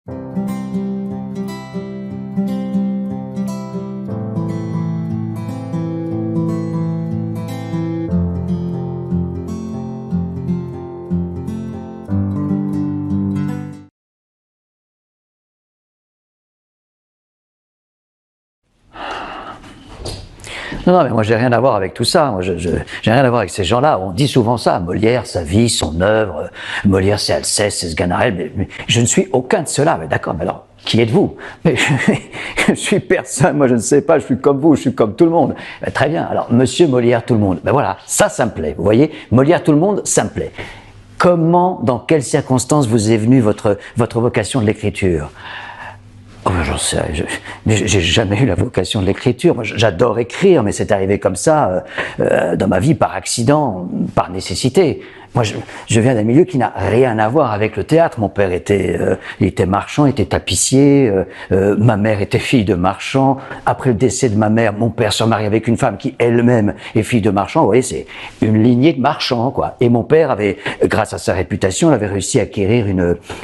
Non, mais moi j'ai rien à voir avec tout ça. Moi, j'ai rien à voir avec ces gens-là. On dit souvent ça. Molière, sa vie, son œuvre. Molière, c'est Alceste, c'est Sganarelle. Mais je ne suis aucun de ceux-là. Mais d'accord. Mais alors, qui êtes-vous? Mais je suis personne. Moi, je ne sais pas. Je suis comme vous. Je suis comme tout le monde. Ben, très bien. Alors, Monsieur Molière, tout le monde. Ben voilà. Ça me plaît. Vous voyez, Molière, tout le monde, ça me plaît. Comment, dans quelles circonstances vous est venue votre vocation de l'écriture? Oh, j'en sais, j'ai jamais eu la vocation de l'écriture. Moi, j'adore écrire, mais c'est arrivé comme ça dans ma vie, par accident, par nécessité. Moi, je viens d'un milieu qui n'a rien à voir avec le théâtre. Mon père il était marchand, était tapissier. Ma mère était fille de marchand. Après le décès de ma mère, mon père se marie avec une femme qui elle-même est fille de marchand. Vous voyez, c'est une lignée de marchands, quoi. Et mon père avait, grâce à sa réputation, il avait réussi à acquérir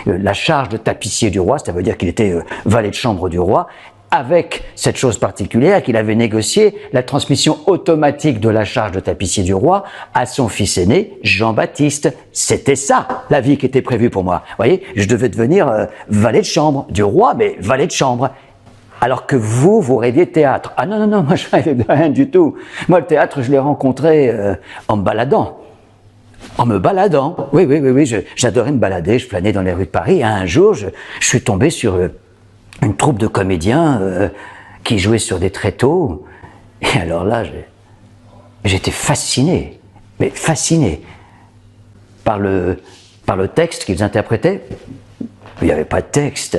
la charge de tapissier du roi. Ça veut dire qu'il était valet de chambre du roi, avec cette chose particulière qu'il avait négocié la transmission automatique de la charge de tapissier du roi à son fils aîné, Jean-Baptiste. C'était ça, la vie qui était prévue pour moi. Vous voyez, je devais devenir valet de chambre du roi, mais valet de chambre. Alors que vous rêviez de théâtre. Ah non, moi je rêvais de rien du tout. Moi, le théâtre, je l'ai rencontré en me baladant. En me baladant. Oui, j'adorais me balader, je planais dans les rues de Paris. Et un jour, je suis tombé sur une troupe de comédiens qui jouaient sur des tréteaux. Et alors là, j'étais fasciné, mais fasciné par le texte qu'ils interprétaient. Il n'y avait pas de texte.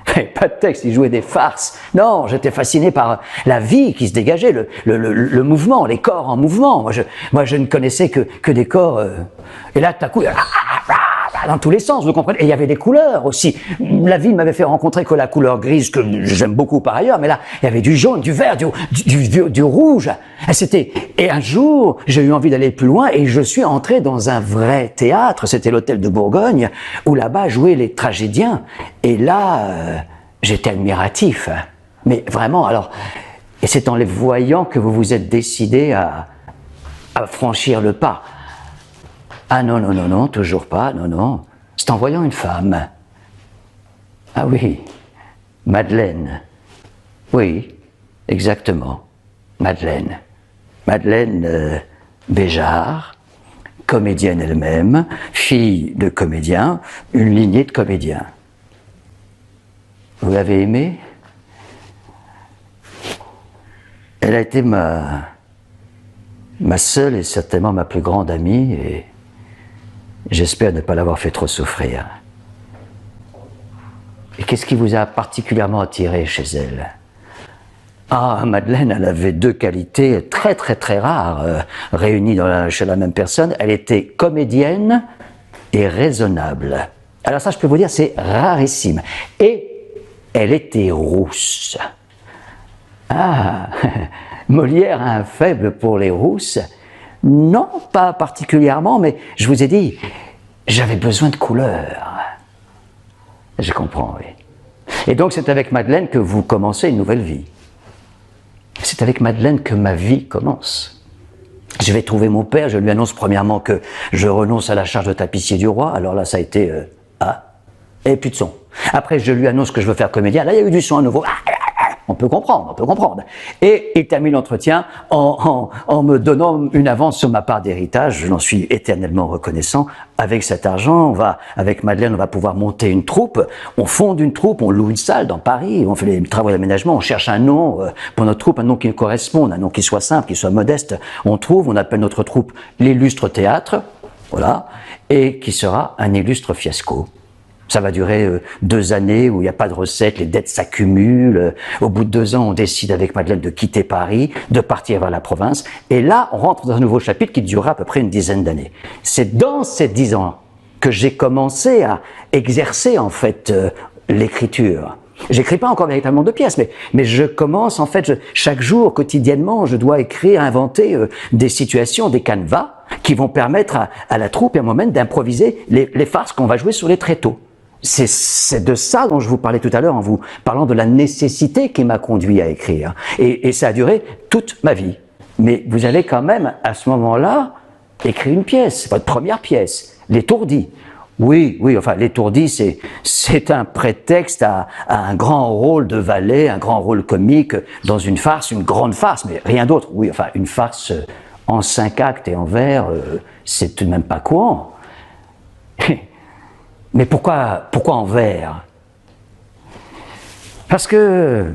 Il n'y avait pas de texte, ils jouaient des farces. Non, j'étais fasciné par la vie qui se dégageait, le mouvement, les corps en mouvement. Moi, je ne connaissais que des corps. Et là, tout à coup, dans tous les sens, vous comprenez. Et il y avait des couleurs aussi. La vie ne m'avait fait rencontrer que la couleur grise, que j'aime beaucoup par ailleurs, mais là, il y avait du jaune, du vert, du rouge. Et un jour, j'ai eu envie d'aller plus loin et je suis entré dans un vrai théâtre. C'était l'Hôtel de Bourgogne, où là-bas jouaient les tragédiens. Et là, j'étais admiratif. Mais vraiment, alors, et c'est en les voyant que vous vous êtes décidé à franchir le pas. Ah non, toujours pas, non. C'est en voyant une femme. Ah oui, Madeleine. Oui, exactement, Madeleine. Madeleine Béjart, comédienne elle-même, fille de comédien, une lignée de comédiens. Vous l'avez aimée? Elle a été ma seule et certainement ma plus grande amie, et j'espère ne pas l'avoir fait trop souffrir. Et qu'est-ce qui vous a particulièrement attiré chez elle? Ah, Madeleine, elle avait deux qualités très rares, réunies chez la même personne. Elle était comédienne et raisonnable. Alors ça, je peux vous dire, c'est rarissime. Et elle était rousse. Ah, Molière a un faible pour les rousses. Non, pas particulièrement, mais je vous ai dit, j'avais besoin de couleurs. Je comprends, oui. Et donc c'est avec Madeleine que vous commencez une nouvelle vie. C'est avec Madeleine que ma vie commence. Je vais trouver mon père, je lui annonce premièrement que je renonce à la charge de tapissier du roi. Alors là, ça a été et plus de son. Après, je lui annonce que je veux faire comédien. Là, il y a eu du son à nouveau. On peut comprendre. Et il termine l'entretien en me donnant une avance sur ma part d'héritage. Je l'en suis éternellement reconnaissant. Avec cet argent, avec Madeleine, on va pouvoir monter une troupe. On fonde une troupe, on loue une salle dans Paris, on fait les travaux d'aménagement, on cherche un nom pour notre troupe, un nom qui nous corresponde, un nom qui soit simple, qui soit modeste. On trouve, on appelle notre troupe l'Illustre Théâtre, voilà, et qui sera un illustre fiasco. Ça va durer 2 années où il n'y a pas de recettes, les dettes s'accumulent. Au bout de 2 ans, on décide avec Madeleine de quitter Paris, de partir vers la province. Et là, on rentre dans un nouveau chapitre qui durera à peu près une dizaine d'années. C'est dans ces 10 ans que j'ai commencé à exercer en fait l'écriture. J'écris pas encore véritablement de pièces, mais je commence en fait, chaque jour, quotidiennement, je dois écrire, inventer des situations, des canevas qui vont permettre à la troupe et à moi-même d'improviser les farces qu'on va jouer sur les tréteaux. c'est de ça dont je vous parlais tout à l'heure en vous parlant de la nécessité qui m'a conduit à écrire. Et ça a duré toute ma vie. Mais vous avez quand même, à ce moment-là, écrit une pièce, votre première pièce, L'étourdi. Oui, enfin, L'étourdi, c'est un prétexte à un grand rôle de valet, un grand rôle comique dans une farce, une grande farce, mais rien d'autre. Oui, enfin, une farce en 5 actes et en vers, c'est tout de même pas courant. Mais pourquoi en vers? Parce que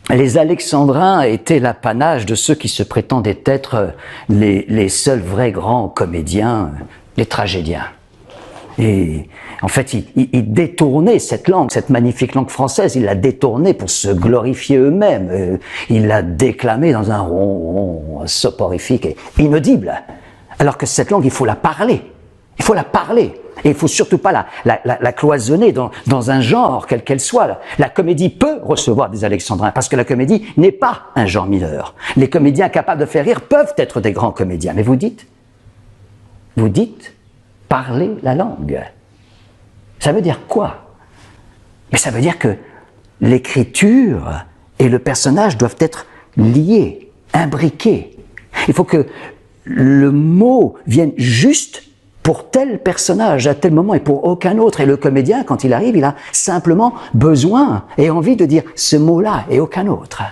les Alexandrins étaient l'apanage de ceux qui se prétendaient être les seuls vrais grands comédiens, les tragédiens. Et en fait, ils détournaient cette langue, cette magnifique langue française, ils la détournaient pour se glorifier eux-mêmes. Ils la déclamaient dans un ron soporifique et inaudible. Alors que cette langue, il faut la parler. Il faut la parler. Et il faut surtout pas la cloisonner dans un genre, quel qu'elle soit. La comédie peut recevoir des Alexandrins, parce que la comédie n'est pas un genre mineur. Les comédiens capables de faire rire peuvent être des grands comédiens. Mais vous dites, parler la langue. Ça veut dire quoi? Mais ça veut dire que l'écriture et le personnage doivent être liés, imbriqués. Il faut que le mot vienne juste pour tel personnage, à tel moment, et pour aucun autre. Et le comédien, quand il arrive, il a simplement besoin et envie de dire ce mot-là et aucun autre.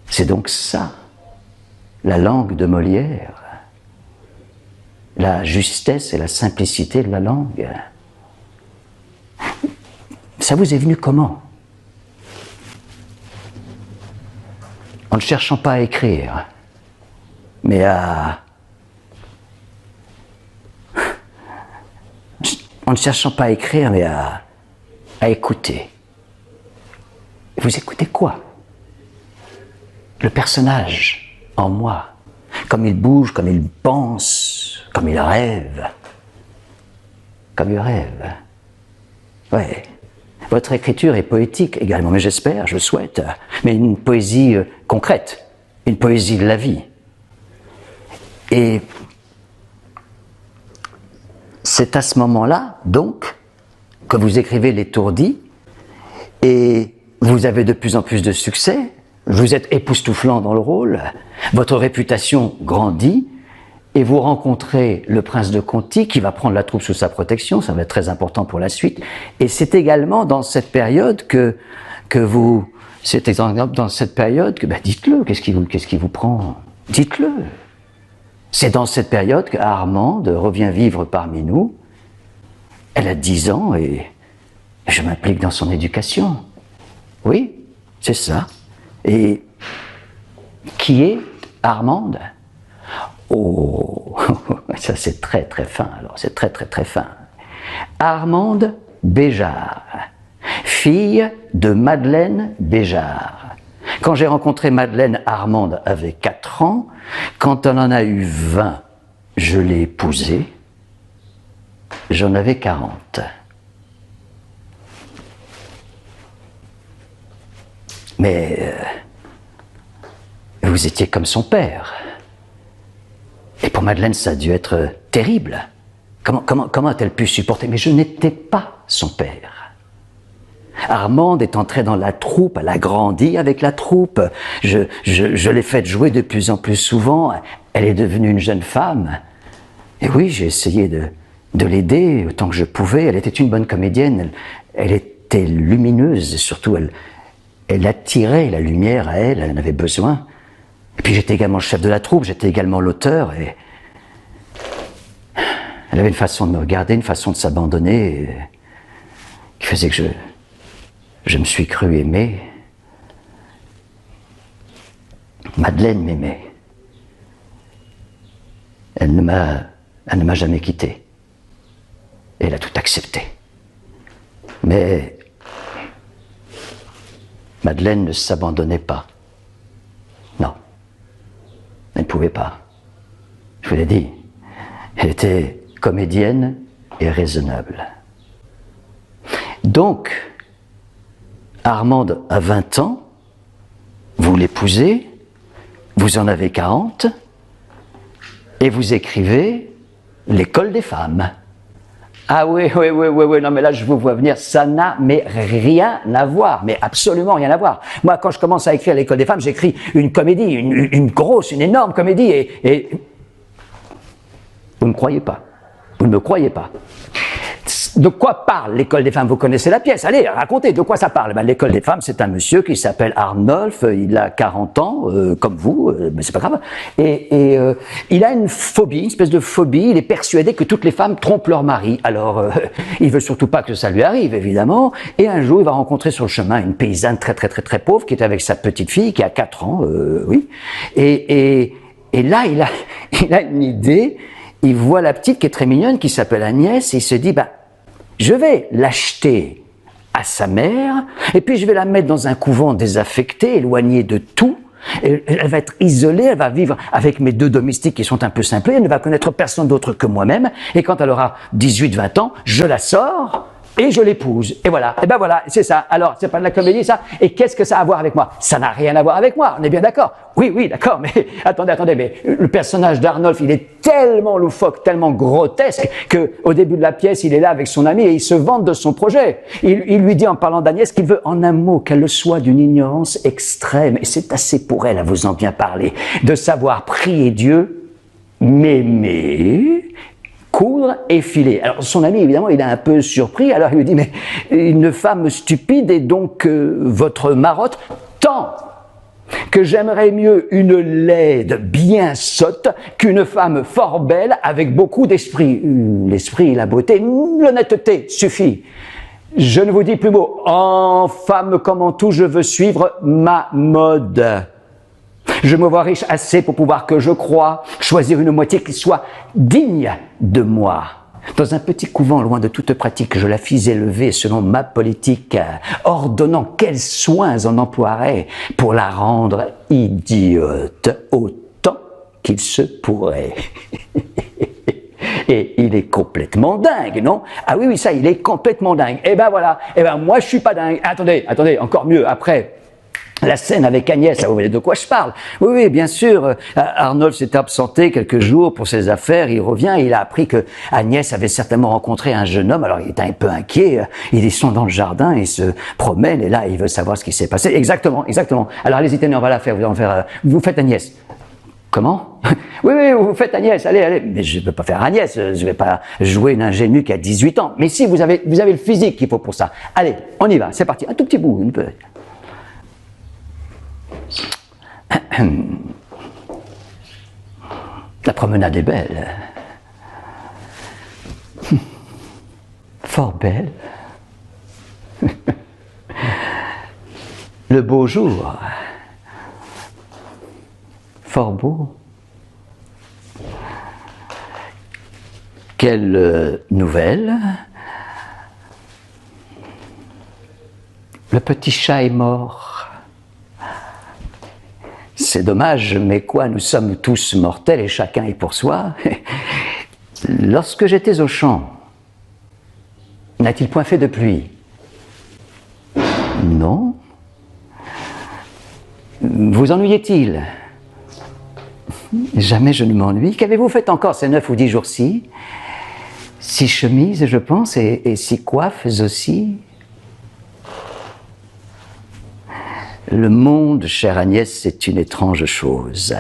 C'est donc ça, la langue de Molière, la justesse et la simplicité de la langue. Ça vous est venu comment? En ne cherchant pas à écrire, mais en ne cherchant pas à écrire, mais à écouter. Vous écoutez quoi? Le personnage en moi, comme il bouge, comme il pense, comme il rêve. Comme il rêve. Ouais. Votre écriture est poétique également, mais j'espère, je souhaite, mais une poésie concrète, une poésie de la vie. Et c'est à ce moment-là, donc, que vous écrivez L'étourdi, et vous avez de plus en plus de succès, vous êtes époustouflant dans le rôle, votre réputation grandit, et vous rencontrez le prince de Conti qui va prendre la troupe sous sa protection, ça va être très important pour la suite, et c'est également dans cette période que vous, c'est dans cette période que, dites-le, qu'est-ce qui vous prend? Dites-le. C'est dans cette période qu'Armande revient vivre parmi nous. Elle a 10 ans et je m'implique dans son éducation. Oui, c'est ça. Et qui est Armande? Oh, ça c'est très très fin, alors c'est très très très fin. Armande Béjart, fille de Madeleine Béjart. Quand j'ai rencontré Madeleine, Armande avait 4 ans. Quand elle en a eu 20, je l'ai épousée. J'en avais 40. Mais vous étiez comme son père. Et pour Madeleine, ça a dû être terrible. Comment a-t-elle pu supporter? Mais je n'étais pas son père. Armande est entrée dans la troupe, elle a grandi avec la troupe. Je l'ai faite jouer de plus en plus souvent. Elle est devenue une jeune femme. Et oui, j'ai essayé de l'aider autant que je pouvais. Elle était une bonne comédienne. Elle était lumineuse, et surtout elle attirait la lumière à elle. Elle en avait besoin. Et puis j'étais également le chef de la troupe, j'étais également l'auteur. Et elle avait une façon de me regarder, une façon de s'abandonner, qui faisait que je me suis cru aimé. Madeleine m'aimait. Elle ne m'a jamais quitté. Et elle a tout accepté. Mais Madeleine ne s'abandonnait pas. Non. Elle ne pouvait pas. Je vous l'ai dit. Elle était comédienne et raisonnable. Donc, Armande a 20 ans, vous l'épousez, vous en avez 40, et vous écrivez l'école des femmes. Ah oui, non mais là je vous vois venir, ça n'a mais rien à voir, mais absolument rien à voir. Moi quand je commence à écrire l'école des femmes, j'écris une comédie, une grosse, une énorme comédie et... Vous ne me croyez pas, vous ne me croyez pas. De quoi parle l'école des femmes? Vous connaissez la pièce, allez, racontez, de quoi ça parle? Ben, l'école des femmes, c'est un monsieur qui s'appelle Arnolphe, il a 40 ans, comme vous, mais c'est pas grave, et il a une phobie, une espèce de phobie, il est persuadé que toutes les femmes trompent leur mari, alors il veut surtout pas que ça lui arrive, évidemment, et un jour il va rencontrer sur le chemin une paysanne très pauvre qui est avec sa petite fille qui a 4 ans, oui, et là il a une idée, il voit la petite qui est très mignonne, qui s'appelle Agnès, et il se dit, bah, je vais l'acheter à sa mère, et puis je vais la mettre dans un couvent désaffecté, éloigné de tout. Et elle va être isolée, elle va vivre avec mes 2 domestiques qui sont un peu simplés, elle ne va connaître personne d'autre que moi-même, et quand elle aura 18-20 ans, je la sors, et je l'épouse. Et voilà, et ben voilà, c'est ça. Alors, c'est pas de la comédie, ça? Et qu'est-ce que ça a à voir avec moi? Ça n'a rien à voir avec moi, on est bien d'accord? Oui, d'accord, mais attendez, mais le personnage d'Arnolphe, il est tellement loufoque, tellement grotesque, que au début de la pièce, il est là avec son ami et il se vante de son projet. Il lui dit en parlant d'Agnès qu'il veut en un mot qu'elle le soit d'une ignorance extrême, et c'est assez pour elle à vous en bien parler, de savoir prier Dieu, m'aimer, coudre et filer. Alors son ami, évidemment, il est un peu surpris, alors il lui dit, mais une femme stupide est donc votre marotte, tant que j'aimerais mieux une laide bien sotte qu'une femme fort belle avec beaucoup d'esprit. L'esprit, la beauté, l'honnêteté suffit. Je ne vous dis plus mot. En femme comme en tout, je veux suivre ma mode. Je me vois riche assez pour pouvoir, que je crois, choisir une moitié qui soit digne de moi. Dans un petit couvent loin de toute pratique, je la fis élever selon ma politique, ordonnant quels soins on emploierait pour la rendre idiote autant qu'il se pourrait. Et il est complètement dingue, non? Ah oui, ça, il est complètement dingue. Eh ben voilà, moi je suis pas dingue. Attendez, encore mieux, après... La scène avec Agnès, vous voyez de quoi je parle? Oui, bien sûr. Arnolphe s'était absenté quelques jours pour ses affaires. Il revient, il a appris que Agnès avait certainement rencontré un jeune homme. Alors il est un peu inquiet. Ils sont dans le jardin, ils se promènent et là il veut savoir ce qui s'est passé. Exactement. Alors allez-y, tenez, on va la faire. Vous faites Agnès. Comment? Oui, vous faites Agnès. Allez. Mais je ne peux pas faire Agnès. Je vais pas jouer une ingénue qui a 18 ans. Mais si, vous avez le physique qu'il faut pour ça. Allez, on y va. C'est parti. Un tout petit bout, une peu. La promenade est belle. Fort belle. Le beau jour. Fort beau. Quelle nouvelle? Le petit chat est mort. C'est dommage, mais quoi, nous sommes tous mortels et chacun est pour soi. Lorsque j'étais au champ, n'a-t-il point fait de pluie? Non. Vous ennuyait-il? Jamais je ne m'ennuie. Qu'avez-vous fait encore ces 9 ou 10 jours-ci? 6 chemises, je pense, et 6 coiffes aussi. Le monde, chère Agnès, c'est une étrange chose.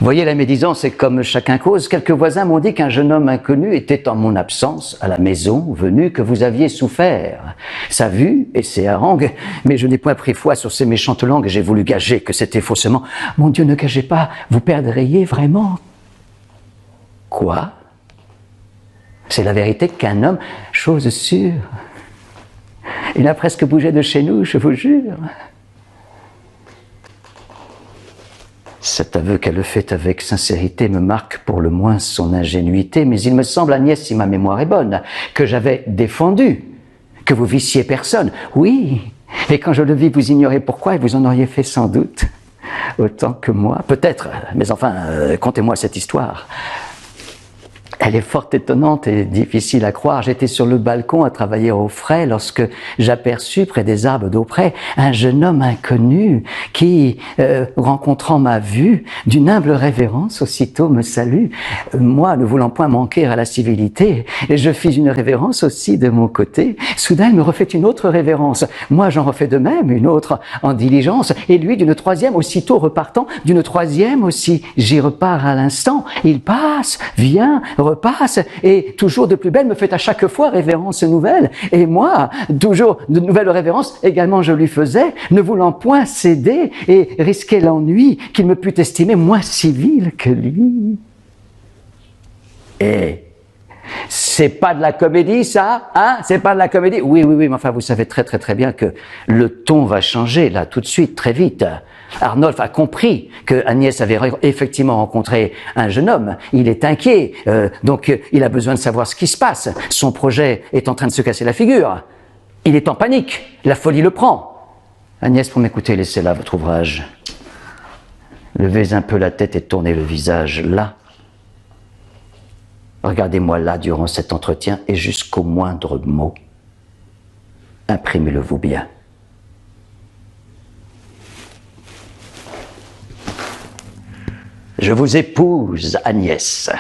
Voyez, la médisance est comme chacun cause. Quelques voisins m'ont dit qu'un jeune homme inconnu était en mon absence à la maison, venu que vous aviez souffert. Sa vue et ses harangues, mais je n'ai point pris foi sur ces méchantes langues et j'ai voulu gager que c'était faussement. Mon Dieu, ne gagez pas, vous perdriez vraiment. Quoi? C'est la vérité qu'un homme, chose sûre, il a presque bougé de chez nous, je vous jure. Cet aveu qu'elle fait avec sincérité me marque pour le moins son ingénuité, mais il me semble, Agnès, si ma mémoire est bonne, que j'avais défendu, que vous vissiez personne. Oui, et quand je le vis, vous ignorez pourquoi, et vous en auriez fait sans doute autant que moi. Peut-être, mais enfin, contez-moi cette histoire. Elle est fort étonnante et difficile à croire. J'étais sur le balcon à travailler au frais lorsque j'aperçus près des arbres d'auprès un jeune homme inconnu qui, rencontrant ma vue, d'une humble révérence aussitôt me salue. Moi, ne voulant point manquer à la civilité, je fis une révérence aussi de mon côté. Soudain, il me refait une autre révérence. Moi, j'en refais de même, une autre en diligence, et lui d'une troisième, aussitôt repartant, d'une troisième aussi. J'y repars à l'instant. Il passe, vient, repasse, et toujours de plus belle me fait à chaque fois révérence nouvelle. Et moi, toujours de nouvelles révérences également je lui faisais, ne voulant point céder et risquer l'ennui qu'il me pût estimer moins civil que lui. Et c'est pas de la comédie, ça, hein? C'est pas de la comédie? Oui, mais enfin, vous savez très bien que le ton va changer, là, tout de suite, très vite. Arnolphe a compris que Agnès avait effectivement rencontré un jeune homme. Il est inquiet, donc il a besoin de savoir ce qui se passe. Son projet est en train de se casser la figure. Il est en panique. La folie le prend. Agnès, pour m'écouter, laissez là votre ouvrage. Levez un peu la tête et tournez le visage là. Regardez-moi là durant cet entretien et jusqu'au moindre mot. Imprimez-le-vous bien. Je vous épouse, Agnès.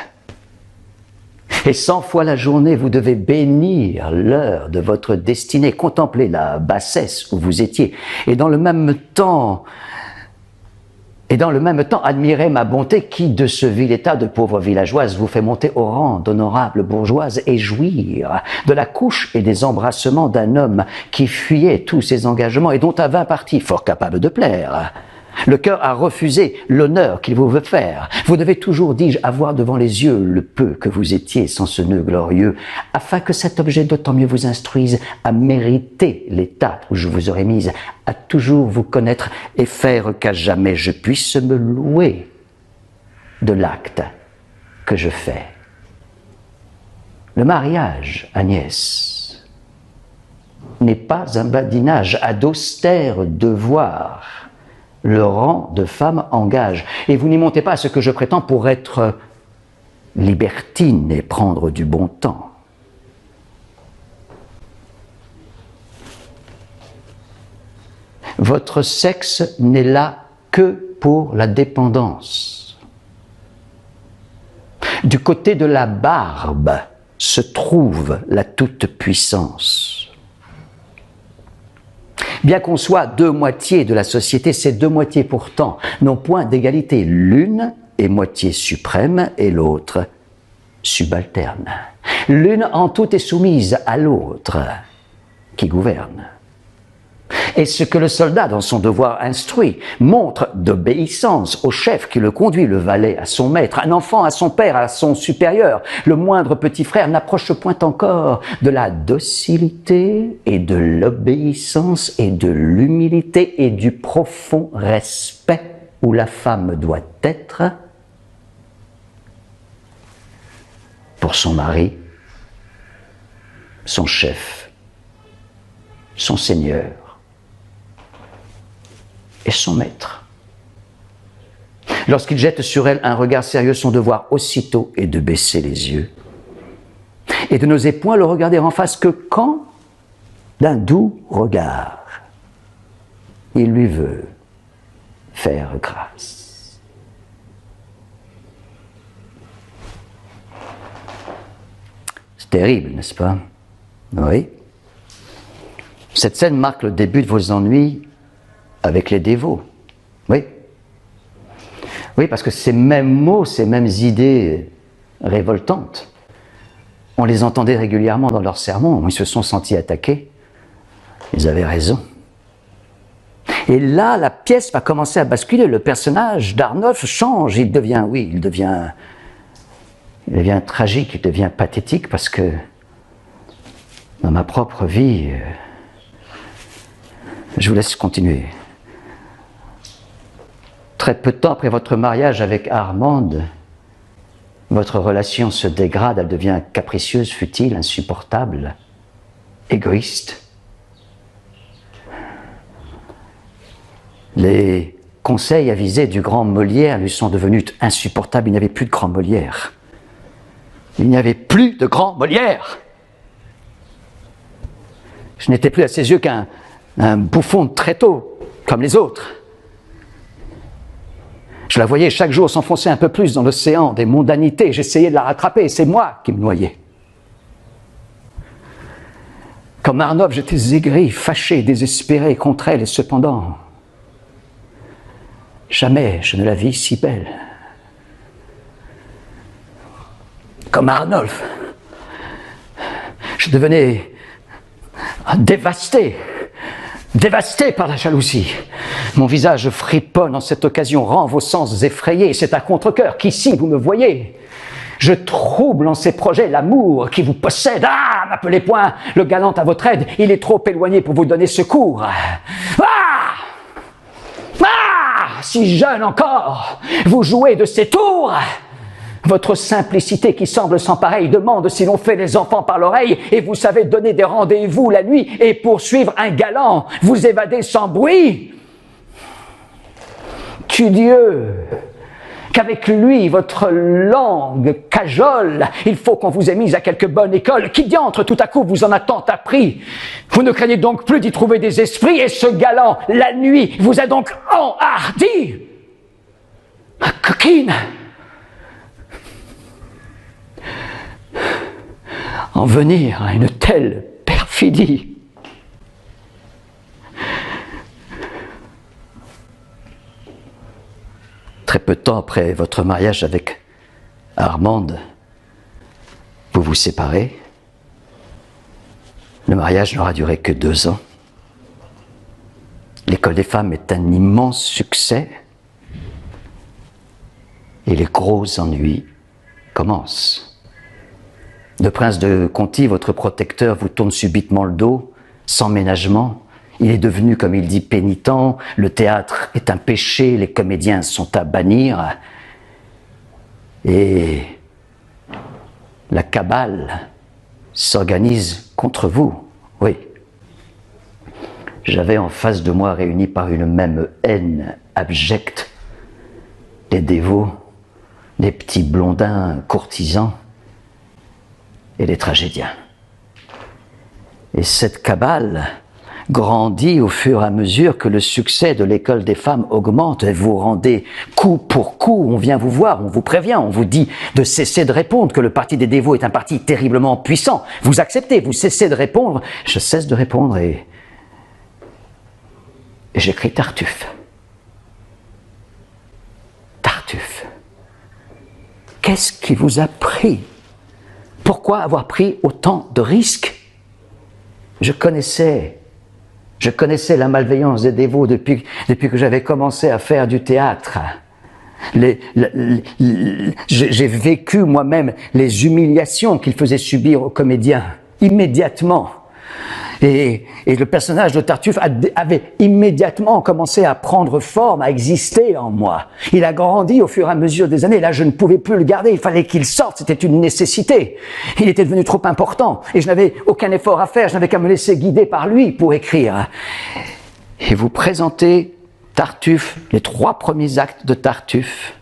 Et 100 fois la journée, vous devez bénir l'heure de votre destinée, contempler la bassesse où vous étiez, et dans le même temps, admirer ma bonté qui, de ce vil état de pauvre villageoise, vous fait monter au rang d'honorable bourgeoise et jouir de la couche et des embrassements d'un homme qui fuyait tous ses engagements et dont à 20 parties, fort capable de plaire, le cœur a refusé l'honneur qu'il vous veut faire. Vous devez toujours, dis-je, avoir devant les yeux le peu que vous étiez sans ce nœud glorieux, afin que cet objet d'autant mieux vous instruise à mériter l'état où je vous aurais mise, à toujours vous connaître et faire qu'à jamais je puisse me louer de l'acte que je fais. Le mariage, Agnès, n'est pas un badinage à d'austères devoirs. Le rang de femme engage. Et vous n'y montez pas à ce que je prétends pour être libertine et prendre du bon temps. Votre sexe n'est là que pour la dépendance. Du côté de la barbe se trouve la toute-puissance. Bien qu'on soit deux moitiés de la société, ces deux moitiés pourtant n'ont point d'égalité. L'une est moitié suprême et l'autre subalterne. L'une en tout est soumise à l'autre qui gouverne. Et ce que le soldat, dans son devoir instruit, montre d'obéissance au chef qui le conduit, le valet à son maître, un enfant à son père, à son supérieur, le moindre petit frère n'approche point encore de la docilité et de l'obéissance et de l'humilité et du profond respect où la femme doit être pour son mari, son chef, son seigneur et son maître. Lorsqu'il jette sur elle un regard sérieux, son devoir aussitôt est de baisser les yeux et de n'oser point le regarder en face que quand, d'un doux regard, il lui veut faire grâce. C'est terrible, n'est-ce pas? Oui. Cette scène marque le début de vos ennuis avec les dévots. Oui. Oui, parce que ces mêmes mots, ces mêmes idées révoltantes, on les entendait régulièrement dans leurs sermons. Ils se sont sentis attaqués. Ils avaient raison. Et là, la pièce va commencer à basculer. Le personnage d'Arnolphe change. Il devient tragique, il devient pathétique parce que dans ma propre vie, je vous laisse continuer. Très peu de temps après votre mariage avec Armande, votre relation se dégrade, elle devient capricieuse, futile, insupportable, égoïste. Les conseils avisés du grand Molière lui sont devenus insupportables, il n'y avait plus de grand Molière. Il n'y avait plus de grand Molière. Je n'étais plus à ses yeux qu'un bouffon de tréteau, comme les autres. Je la voyais chaque jour s'enfoncer un peu plus dans l'océan des mondanités. J'essayais de la rattraper, et c'est moi qui me noyais. Comme Arnolphe, j'étais aigri, fâché, désespéré contre elle, et cependant, jamais je ne la vis si belle. Comme Arnolphe, je devenais dévasté par la jalousie. Mon visage friponne en cette occasion, rend vos sens effrayés. C'est à contre-cœur qu'ici vous me voyez. Je trouble en ces projets l'amour qui vous possède. Ah, n'appelez point le galant à votre aide, il est trop éloigné pour vous donner secours. Si jeune encore, vous jouez de ces tours. Votre simplicité qui semble sans pareil demande si l'on fait les enfants par l'oreille, et vous savez donner des rendez-vous la nuit et poursuivre un galant, vous évader sans bruit. Tu Dieu, qu'avec lui, votre langue cajole, il faut qu'on vous ait mis à quelque bonne école. Qui diantre, tout à coup, vous en a tant appris? Vous ne craignez donc plus d'y trouver des esprits, et ce galant, la nuit, vous a donc enhardi. Ma coquine, en venir à une telle perfidie. Très peu de temps après votre mariage avec Armande, vous vous séparez. Le mariage n'aura duré que 2 ans. L'école des femmes est un immense succès. Et les gros ennuis commencent. Le prince de Conti, votre protecteur, vous tourne subitement le dos, sans ménagement. Il est devenu, comme il dit, pénitent. Le théâtre est un péché, les comédiens sont à bannir. Et la cabale s'organise contre vous, oui. J'avais en face de moi, réunis par une même haine abjecte, les dévots, les petits blondins courtisans, et les tragédiens. Et cette cabale grandit au fur et à mesure que le succès de l'école des femmes augmente, et vous rendez coup pour coup, on vient vous voir, on vous prévient, on vous dit de cesser de répondre, que le parti des dévots est un parti terriblement puissant. Vous acceptez, vous cessez de répondre, je cesse de répondre et j'écris Tartuffe. Tartuffe. Qu'est-ce qui vous a pris ? Pourquoi avoir pris autant de risques? Je connaissais la malveillance des dévots depuis que j'avais commencé à faire du théâtre. J'ai vécu moi-même les humiliations qu'ils faisaient subir aux comédiens, immédiatement. Et le personnage de Tartuffe avait immédiatement commencé à prendre forme, à exister en moi. Il a grandi au fur et à mesure des années. Là, je ne pouvais plus le garder. Il fallait qu'il sorte. C'était une nécessité. Il était devenu trop important. Et je n'avais aucun effort à faire. Je n'avais qu'à me laisser guider par lui pour écrire. Et vous présentez Tartuffe, les 3 premiers actes de Tartuffe.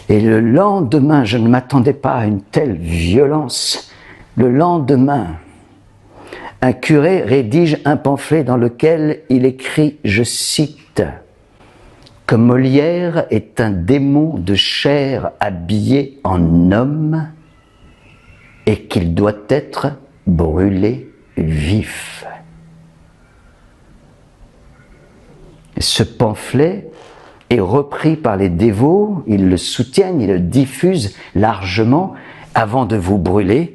Et le lendemain, je ne m'attendais pas à une telle violence. Le lendemain, un curé rédige un pamphlet dans lequel il écrit, je cite, que Molière est un démon de chair habillé en homme et qu'il doit être brûlé vif. Ce pamphlet est repris par les dévots, ils le soutiennent, ils le diffusent largement. Avant de vous brûler,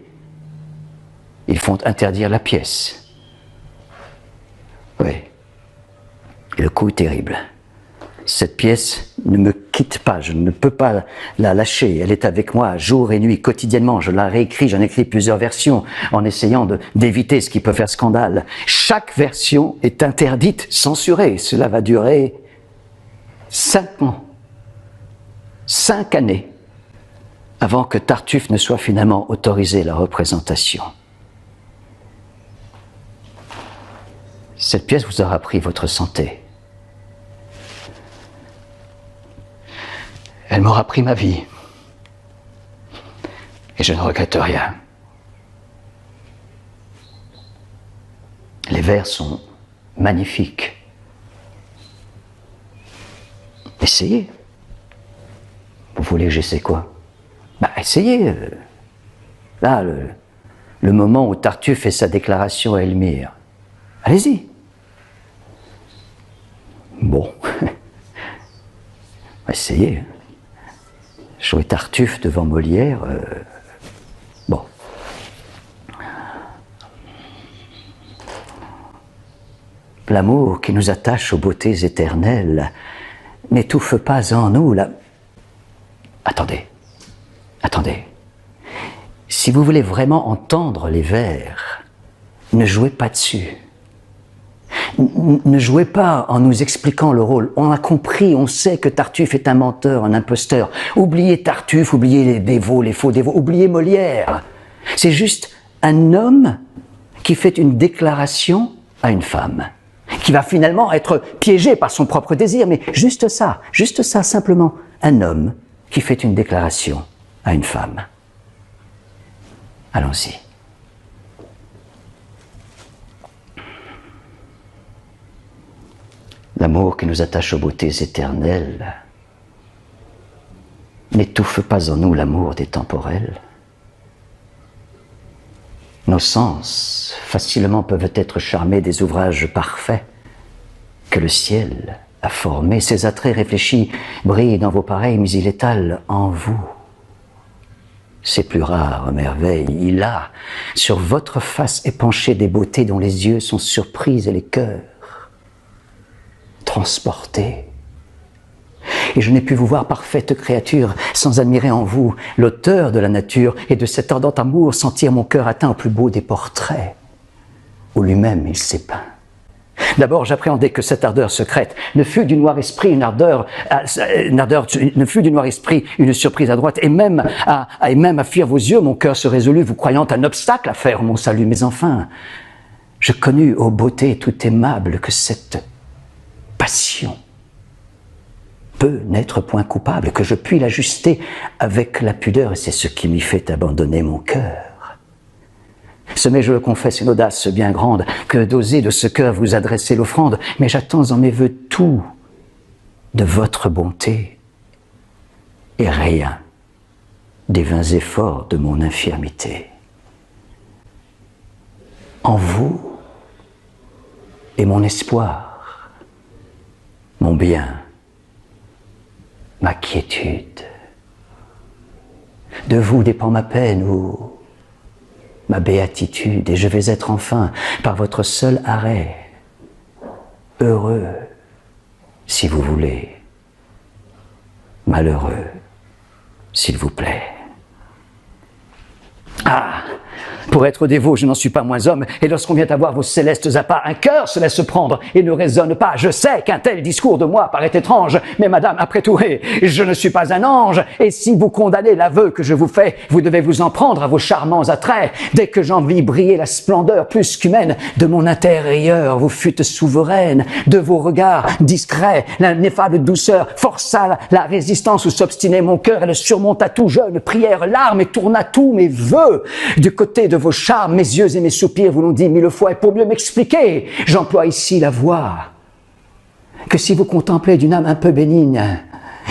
ils font interdire la pièce. Oui. Et le coup est terrible. Cette pièce ne me quitte pas, je ne peux pas la lâcher. Elle est avec moi jour et nuit, quotidiennement. Je la réécris, j'en écris plusieurs versions en essayant d'éviter ce qui peut faire scandale. Chaque version est interdite, censurée. Cela va durer 5 ans, 5 années, avant que Tartuffe ne soit finalement autorisé la représentation. Cette pièce vous aura pris votre santé. Elle m'aura pris ma vie. Et je ne regrette rien. Les vers sont magnifiques. Essayez. Vous voulez que j'essaie quoi? Essayez. Là, le moment où Tartuffe fait sa déclaration à Elmire. Allez-y. Bon. Essayez. Jouer Tartuffe devant Molière. Bon. L'amour qui nous attache aux beautés éternelles n'étouffe pas en nous la... Attendez. Si vous voulez vraiment entendre les vers, ne jouez pas dessus. Ne jouez pas en nous expliquant le rôle. On a compris, on sait que Tartuffe est un menteur, un imposteur. Oubliez Tartuffe, oubliez les dévots, les faux dévots, oubliez Molière. C'est juste un homme qui fait une déclaration à une femme, qui va finalement être piégé par son propre désir, mais juste ça, simplement. Un homme qui fait une déclaration à une femme. Allons-y. L'amour qui nous attache aux beautés éternelles n'étouffe pas en nous l'amour des temporels. Nos sens facilement peuvent être charmés des ouvrages parfaits que le ciel a formés. Ses attraits réfléchis brillent dans vos pareils, mais il étale en vous. C'est plus rare, merveille. Il a, sur votre face épanché des beautés dont les yeux sont surpris et les cœurs transportés. Et je n'ai pu vous voir parfaite créature sans admirer en vous l'auteur de la nature et de cet ardent amour sentir mon cœur atteint au plus beau des portraits où lui-même il s'est peint. D'abord, j'appréhendais que cette ardeur secrète ne fût du noir esprit une surprise adroite, et même à fuir vos yeux, mon cœur se résolut, vous croyant un obstacle à faire mon salut. Mais enfin, je connus, ô beauté tout aimable, que cette passion peut n'être point coupable, que je puis l'ajuster avec la pudeur, et c'est ce qui m'y fait abandonner mon cœur. Ce m'est, je le confesse, une audace bien grande que d'oser de ce cœur vous adresser l'offrande, mais j'attends en mes voeux tout de votre bonté et rien des vains efforts de mon infirmité. En vous est mon espoir, mon bien, ma quiétude. De vous dépend ma peine ou ma béatitude, et je vais être enfin, par votre seul arrêt, heureux, si vous voulez, malheureux, s'il vous plaît. Ah! Pour être dévot, je n'en suis pas moins homme, et lorsqu'on vient avoir vos célestes appâts, un cœur se laisse prendre et ne raisonne pas. Je sais qu'un tel discours de moi paraît étrange, mais madame, après tout, je ne suis pas un ange, et si vous condamnez l'aveu que je vous fais, vous devez vous en prendre à vos charmants attraits. Dès que j'en vis briller la splendeur plus qu'humaine de mon intérieur, vous fûtes souveraine, de vos regards discrets, l'ineffable douceur força la résistance où s'obstinait mon cœur, et le surmonta tout jeune, prière, larmes, et tourna tous mes vœux. Du côté de vos charmes, mes yeux et mes soupirs vous l'ont dit mille fois, et pour mieux m'expliquer, j'emploie ici la voix. Que si vous contemplez d'une âme un peu bénigne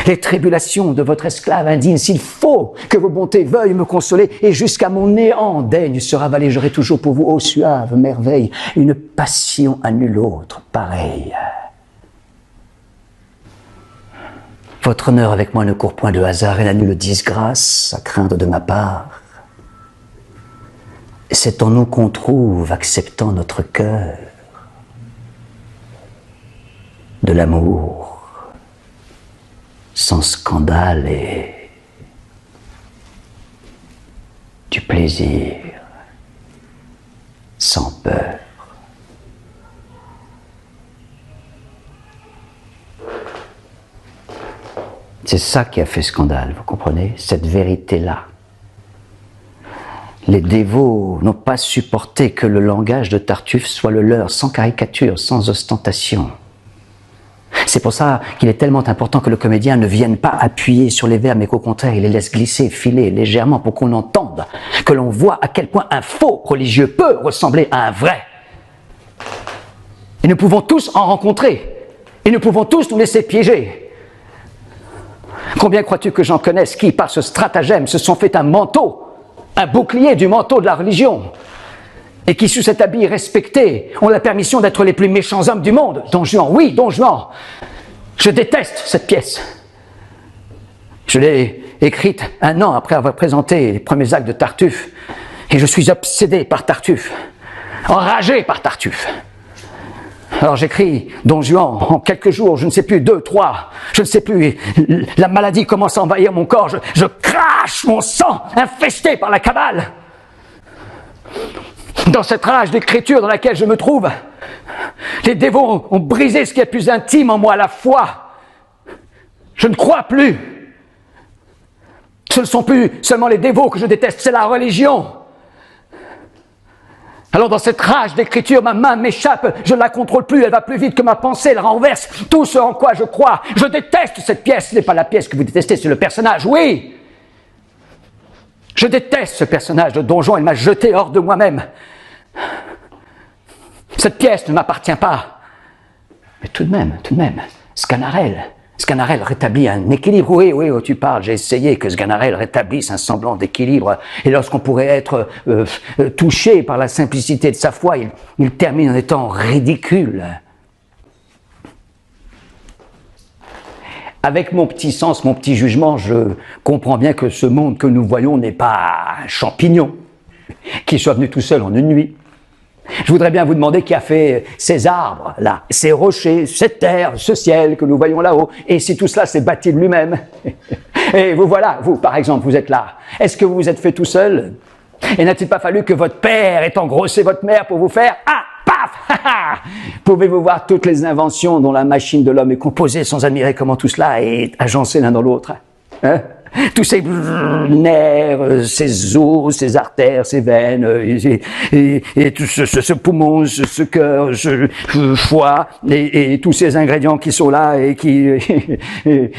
les tribulations de votre esclave indigne, s'il faut que vos bontés veuillent me consoler, et jusqu'à mon néant daigne se ravaler, j'aurai toujours pour vous, ô suave merveille, une passion à nulle autre pareille. Votre honneur avec moi ne court point de hasard, et n'a nulle disgrâce à craindre de ma part. C'est en nous qu'on trouve, acceptant notre cœur, de l'amour, sans scandale et du plaisir, sans peur. C'est ça qui a fait scandale, vous comprenez? Cette vérité-là. Les dévots n'ont pas supporté que le langage de Tartuffe soit le leur, sans caricature, sans ostentation. C'est pour ça qu'il est tellement important que le comédien ne vienne pas appuyer sur les verbes, mais qu'au contraire, il les laisse glisser, filer légèrement pour qu'on entende, que l'on voit à quel point un faux religieux peut ressembler à un vrai. Et nous pouvons tous en rencontrer. Et nous pouvons tous nous laisser piéger. Combien crois-tu que j'en connaisse qui, par ce stratagème, se sont fait un manteau, un bouclier du manteau de la religion, et qui, sous cet habit respecté, ont la permission d'être les plus méchants hommes du monde. Don Juan, oui, Don Juan. Je déteste cette pièce. Je l'ai écrite 1 an après avoir présenté les premiers actes de Tartuffe, et je suis obsédé par Tartuffe, enragé par Tartuffe. Alors j'écris Don Juan en quelques jours, je ne sais plus, 2, 3, je ne sais plus, la maladie commence à envahir mon corps, je crache mon sang, infesté par la cabale. Dans cette rage d'écriture dans laquelle je me trouve, les dévots ont brisé ce qui est plus intime en moi, la foi. Je ne crois plus. Ce ne sont plus seulement les dévots que je déteste, c'est la religion. Alors dans cette rage d'écriture, ma main m'échappe, je ne la contrôle plus, elle va plus vite que ma pensée, elle renverse tout ce en quoi je crois. Je déteste cette pièce, ce n'est pas la pièce que vous détestez, c'est le personnage, oui. Je déteste ce personnage de Don Juan, il m'a jeté hors de moi-même. Cette pièce ne m'appartient pas. Mais tout de même, Sganarelle rétablit un équilibre. Oui, tu parles, j'ai essayé que Sganarelle rétablisse un semblant d'équilibre. Et lorsqu'on pourrait être touché par la simplicité de sa foi, il termine en étant ridicule. Avec mon petit sens, mon petit jugement, je comprends bien que ce monde que nous voyons n'est pas un champignon qui soit venu tout seul en une nuit. Je voudrais bien vous demander qui a fait ces arbres là, ces rochers, cette terre, ce ciel que nous voyons là-haut, et si tout cela s'est bâti de lui-même. Et vous voilà, vous par exemple, vous êtes là. Est-ce que vous vous êtes fait tout seul? Et n'a-t-il pas fallu que votre père ait engrossé votre mère pour vous faire paf. Pouvez-vous voir toutes les inventions dont la machine de l'homme est composée sans admirer comment tout cela est agencé l'un dans l'autre, hein? Tous ces nerfs, ces os, ces artères, ces veines, et tout ce poumon, ce cœur, ce foie, et tous ces ingrédients qui sont là et qui...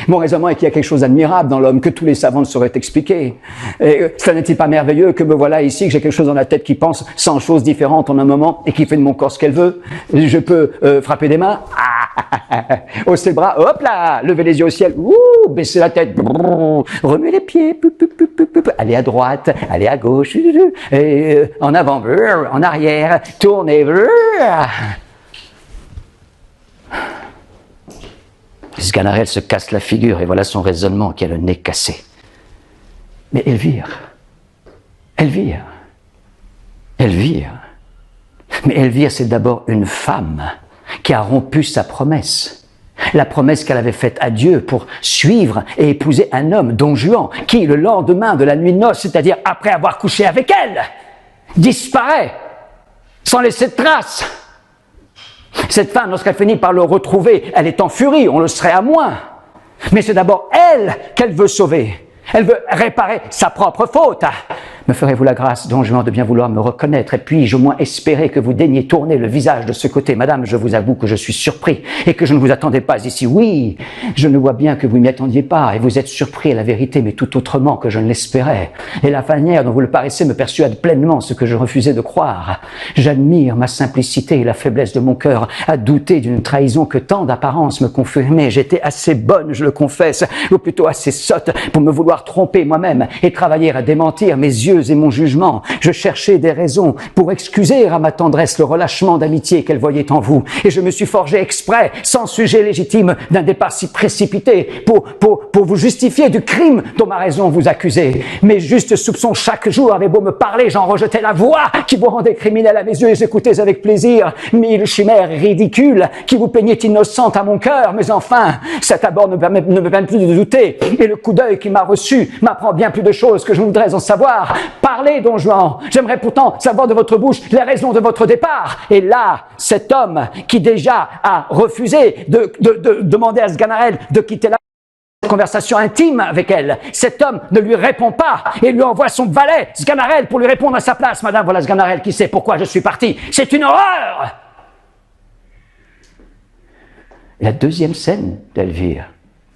Mon raisonnement est qu'il y a quelque chose d'admirable dans l'homme que tous les savants ne sauraient expliquer. Et cela n'est-il pas merveilleux que me voilà ici, que j'ai quelque chose dans la tête qui pense 100 choses différentes en un moment et qui fait de mon corps ce qu'elle veut. Je peux frapper des mains, hausser les bras, hop là, lever les yeux au ciel, baisser la tête, remuer les pieds, aller à droite, aller à gauche, et en avant, en arrière, tourner. Sganarelle se casse la figure et voilà son raisonnement qui a le nez cassé. Mais Elvire. Mais Elvire, c'est d'abord une femme qui a rompu sa promesse. La promesse qu'elle avait faite à Dieu pour suivre et épouser un homme, Don Juan, qui, le lendemain de la nuit de noces, c'est-à-dire après avoir couché avec elle, disparaît, sans laisser de trace. Cette femme, lorsqu'elle finit par le retrouver, elle est en furie, on le serait à moins. Mais c'est d'abord elle qu'elle veut sauver. Elle veut réparer sa propre faute. Me ferez-vous la grâce, Don Juan, de bien vouloir me reconnaître, et puis-je au moins espérer que vous daigniez tourner le visage de ce côté? Madame, je vous avoue que je suis surpris, et que je ne vous attendais pas ici. Oui, je ne vois bien que vous ne m'y attendiez pas, et vous êtes surpris à la vérité, mais tout autrement que je ne l'espérais. Et la manière dont vous le paraissez me persuade pleinement ce que je refusais de croire. J'admire ma simplicité et la faiblesse de mon cœur à douter d'une trahison que tant d'apparences me confirmaient. J'étais assez bonne, je le confesse, ou plutôt assez sotte pour me vouloir tromper moi-même et travailler à démentir mes yeux et mon jugement. Je cherchais des raisons pour excuser à ma tendresse le relâchement d'amitié qu'elle voyait en vous. Et je me suis forgé exprès, sans sujet légitime, d'un départ si précipité pour vous justifier du crime dont ma raison vous accusait. Mes justes soupçons chaque jour avaient beau me parler, j'en rejetais la voix qui vous rendait criminel à mes yeux et j'écoutais avec plaisir 1000 chimères ridicules qui vous peignaient innocente à mon cœur. Mais enfin, cet abord ne me permet plus de douter et le coup d'œil qui m'a reçu m'apprend bien plus de choses que je voudrais en savoir. Parlez, Don Juan. J'aimerais pourtant savoir de votre bouche les raisons de votre départ. Et là, cet homme qui déjà a refusé de demander à Sganarelle de quitter la conversation intime avec elle, cet homme ne lui répond pas et lui envoie son valet, Sganarelle, pour lui répondre à sa place. Madame, voilà Sganarelle qui sait pourquoi je suis parti. C'est une horreur! La deuxième scène d'Elvire,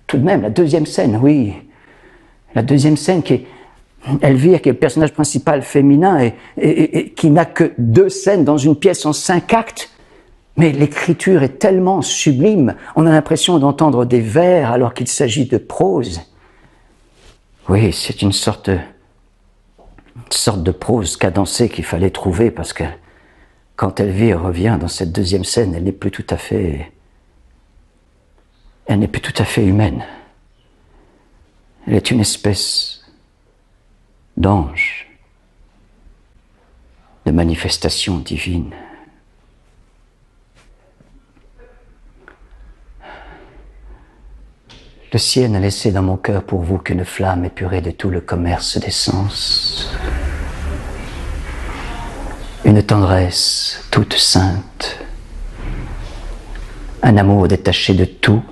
tout de même, la deuxième scène, oui. La deuxième scène qui est Elvire, qui est le personnage principal féminin et qui n'a que 2 scènes dans une pièce en 5 actes. Mais l'écriture est tellement sublime, on a l'impression d'entendre des vers alors qu'il s'agit de prose. Oui, c'est une sorte de prose cadencée qu'il fallait trouver parce que quand Elvire revient dans cette deuxième scène, elle n'est plus tout à fait humaine. Elle est une espèce d'ange, de manifestation divine. Le ciel n'a laissé dans mon cœur pour vous qu'une flamme épurée de tout le commerce des sens. Une tendresse toute sainte. Un amour détaché de tout,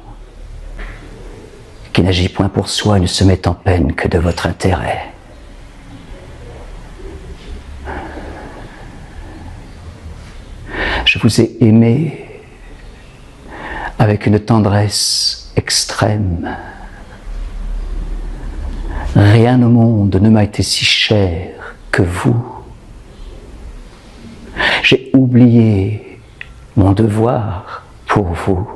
qui n'agit point pour soi et ne se met en peine que de votre intérêt. Je vous ai aimé avec une tendresse extrême. Rien au monde ne m'a été si cher que vous. J'ai oublié mon devoir pour vous.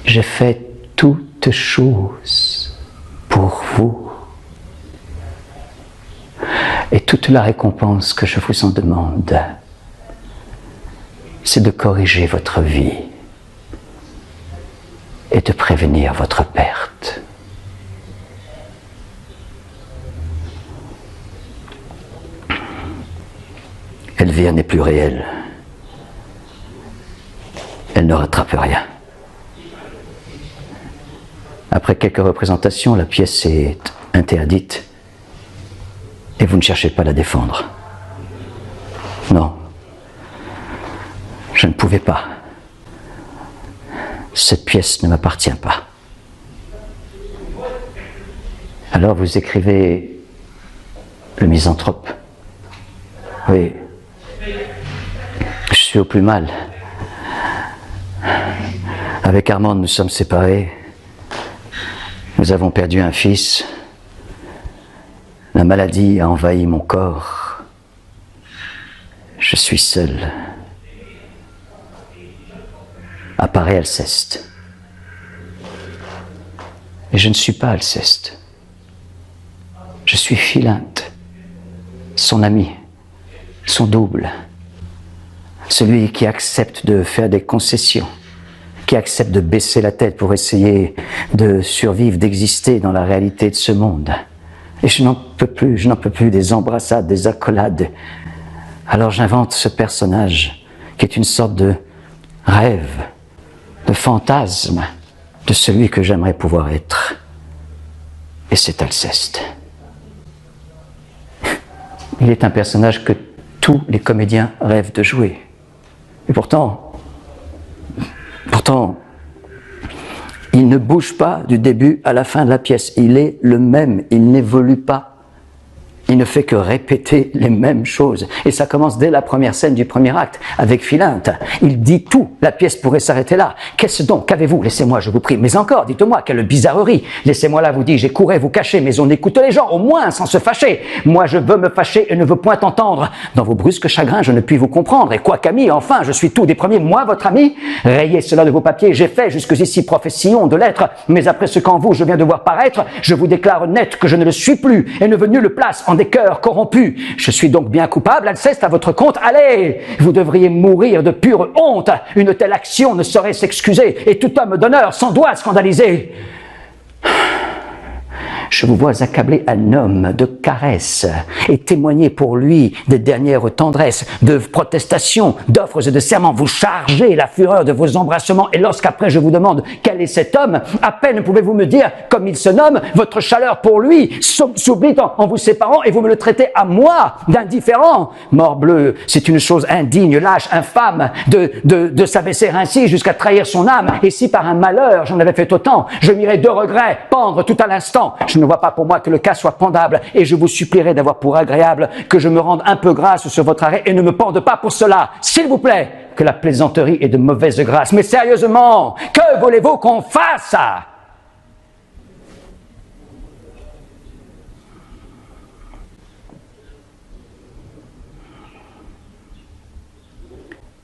J'ai fait toutes choses pour vous. Et toute la récompense que je vous en demande, c'est de corriger votre vie et de prévenir votre perte. Elvire n'est plus réelle. Elle ne rattrape rien. Après quelques représentations, la pièce est interdite et vous ne cherchez pas à la défendre. Non, je ne pouvais pas. Cette pièce ne m'appartient pas. Alors vous écrivez le misanthrope. Oui, je suis au plus mal. Avec Armande, nous sommes séparés. Nous avons perdu un fils. La maladie a envahi mon corps. Je suis seul. Apparaît Alceste. Et je ne suis pas Alceste. Je suis Philinte, son ami, son double, celui qui accepte de faire des concessions, qui accepte de baisser la tête pour essayer de survivre, d'exister dans la réalité de ce monde. Et je n'en peux plus des embrassades, des accolades. Alors j'invente ce personnage qui est une sorte de rêve, de fantasme de celui que j'aimerais pouvoir être. Et c'est Alceste. Il est un personnage que tous les comédiens rêvent de jouer. Et pourtant, il ne bouge pas du début à la fin de la pièce. Il est le même, il n'évolue pas. Il ne fait que répéter les mêmes choses. Et ça commence dès la première scène du premier acte, avec Philinte. Il dit tout. La pièce pourrait s'arrêter là. Qu'est-ce donc? Qu'avez-vous? Laissez-moi, je vous prie. Mais encore, dites-moi, quelle bizarrerie. Laissez-moi là, vous dis, j'ai couru vous cacher, mais on écoute les gens, au moins, sans se fâcher. Moi, je veux me fâcher et ne veux point entendre. Dans vos brusques chagrins, je ne puis vous comprendre. Et quoi qu'ami, enfin, je suis tout des premiers, moi, votre ami. Rayez cela de vos papiers. J'ai fait jusqu'ici profession de l'être. Mais après ce qu'en vous, je viens de voir paraître, je vous déclare net que je ne le suis plus et ne veux nulle place en des cœurs corrompus. Je suis donc bien coupable, Alceste, à votre compte. Allez, vous devriez mourir de pure honte. Une telle action ne saurait s'excuser et tout homme d'honneur s'en doit scandaliser. Je vous vois accabler un homme de caresses et témoigner pour lui des dernières tendresses, de protestations, d'offres et de serments. Vous chargez la fureur de vos embrassements et lorsqu'après je vous demande quel est cet homme, à peine pouvez-vous me dire comme il se nomme, votre chaleur pour lui s'oublie en vous séparant et vous me le traitez à moi d'indifférent. Morbleu, c'est une chose indigne, lâche, infâme de s'abaisser ainsi jusqu'à trahir son âme. Et si par un malheur j'en avais fait autant, je m'irais de regret pendre tout à l'instant. Je ne ne vois pas pour moi que le cas soit pendable, et je vous supplierai d'avoir pour agréable que je me rende un peu grâce sur votre arrêt et ne me pende pas pour cela. S'il vous plaît, que la plaisanterie est de mauvaise grâce. Mais sérieusement, que voulez-vous qu'on fasse?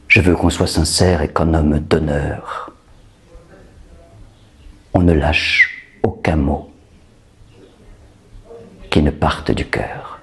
Je veux qu'on soit sincère et qu'en homme d'honneur, on ne lâche aucun mot qui ne parte du cœur.